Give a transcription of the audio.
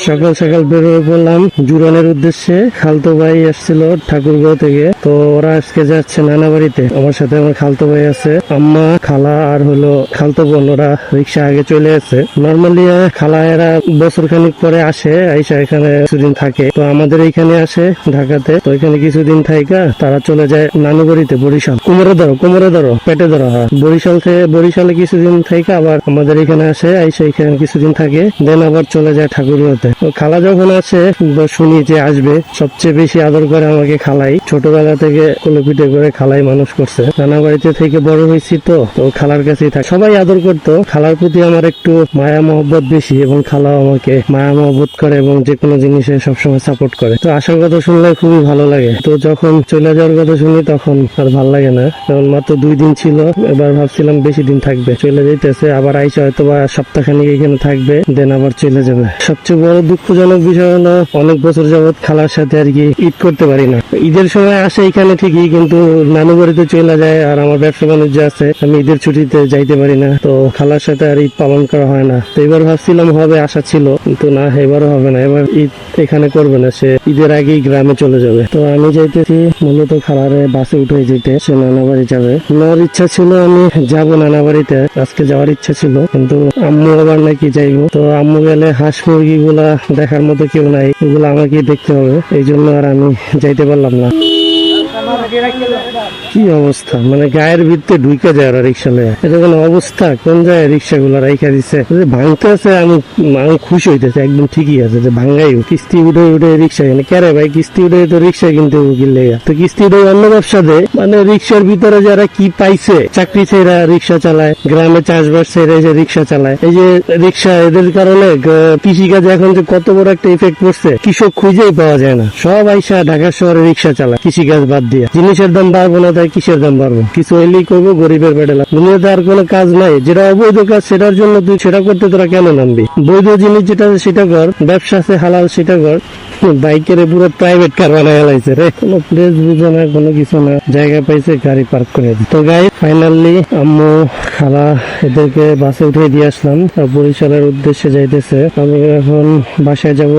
সকাল সকাল বের হয়ে পড়লাম জুরানের উদ্দেশ্যে। খালতো ভাই আসছিল ঠাকুরগাঁও থেকে, তো ওরা আজকে যাচ্ছে নানা বাড়িতে। আমার সাথে আমার খালতো ভাই আছে, আম্মা, খালা আর হলো খালতো বোন। ওরা রিক্সা আগে চলে আসে। নর্মালি খালা এরা বছর খানিক পরে আসে, আইসা এখানে কিছুদিন থাকে। তো আমাদের এইখানে আসে ঢাকাতে, তো এখানে কিছুদিন থাইকা তারা চলে যায় নানু বাড়িতে বরিশাল। কোমরে ধরো পেটে ধরো, হ্যাঁ। বরিশালে কিছুদিন থাইকা আবার আমাদের এখানে আসে, আইসা এখানে কিছুদিন থাকে, দেন আবার চলে যায় ঠাকুরগাঁও। খালা যখন আছে শুনি যে আসবে, সবচেয়ে বেশি আদর করে আমাকে খালাই। ছোটবেলা থেকে কোলে করে খালাই মানুষ করছে। নানা বাড়িতে থেকে বড় হয়েছি, তো খালার কাছেই থাকে। সবাই আদর করতো। খালার প্রতি আমার একটু মায়া মহব্বত বেশি, এবং খালাও আমাকে মায়া মহব্বত করে এবং যে কোনো জিনিসে সবসময় সাপোর্ট করে। তো আসার কথা শুনলে খুবই ভালো লাগে। তো যখন চলে যাওয়ার কথা শুনি তখন আর ভাল লাগে না, কারণ মাত্র 2 দিন ছিল। এবার ভাবছিলাম বেশি দিন থাকবে, চলে যাইতেছে। আবার আইসা হয়তো বা সপ্তাহখানিক এখানে থাকবে, দেন আবার চলে যাবে। সবচেয়ে বড় দুঃখজনক বিষয় হলো অনেক বছর যাবৎ খালার সাথে আর কি ঈদ করতে পারি না। ঈদের সময় আসে এখানে ঠিকই, কিন্তু নানু বাড়িতে চলে যায়। আর আমার ব্যবসা বাণিজ্য আছে, আমি ঈদের ছুটিতে যাইতে পারি না। তো খালার সাথে আর ঈদ পালন করা হয় না। তো এবার ভাবছিলাম হবে, আশা ছিল, কিন্তু না, এবারও হবে না। এবার ঈদ এখানে করবে না, সে ঈদের আগেই গ্রামে চলে যাবে। তো আমি যাইতেছি মূলত খালারে বাসে উঠে যেতে, সে নানা বাড়ি যাবে। আমার ইচ্ছা ছিল আমি যাব নানা বাড়িতে, আজকে যাওয়ার ইচ্ছা ছিল, কিন্তু আম্মু আবার নাকি যাইবো। তো আম্মু গেলে হাঁস মুরগি গুলা দেখার মতো কেউ নাই, এগুলো আমাকে দেখতে হবে। এই জন্য আর আমি যাইতে পারলাম না। কি অবস্থা, মানে গায়ের ভিতরে ঢুকে যায় ওরা রিক্সা লয়ে। এটা কোনো অবস্থা? কোন জায়গায় রিক্সা গুলো রাইখা দিচ্ছে। ভাঙতে আছে, আমি খুশি হইতেছে, একদম ঠিকই আছে যে ভাঙ্গাই। কিস্তি উঠে উঠে রিক্সা কিনে কেরে ভাই? কিস্তি উঠে তো রিক্সা কিনতে কিনলে, তো কিস্তি উঠে অন্য ব্যবসা দেয়। মানে রিক্সার ভিতরে যারা কি পাইছে, চাকরি ছেড়া রিক্সা চালায়, গ্রামে চাষবাস ছেড়ে যে রিক্সা চালায়। এই যে রিক্সা, এদের কারণে কৃষিকাজে এখন যে কত বড় একটা ইফেক্ট পড়ছে, কৃষক খুঁজেই পাওয়া যায় না। সব আইসা ঢাকা শহরে রিক্সা চালায়, কৃষিকাজ বাদ দিয়ে। জিনিসের দাম বাড়বো না, তাই কিসের দাম বাড়বো? কিছু হইলেই করবো, গরিবের পেটে লাভ। দুনিয়াতে আর কোনো কাজ নাই। যেটা অবৈধ কাজ, সেটার জন্য তুই সেটা করতে তোরা কেন নামবি? বৈধ জিনিস যেটা সেটা কর, ব্যবসা আছে হালাল, সেটা কর। বাইকের পুরো প্রাইভেট কার বানায় লাইছে রে। কোনো প্লেস বুঝে না, কোনো কিছু না। জায়গা পাইছে, গাড়ি পার্ক করে দিই। তো গাই ফাইনালি আম্মু, খালা এদেরকে বাসে উঠে দিয়ে আসলাম। বরিশালের উদ্দেশ্যে যাইতেছে। আমি এখন বাসায় যাব।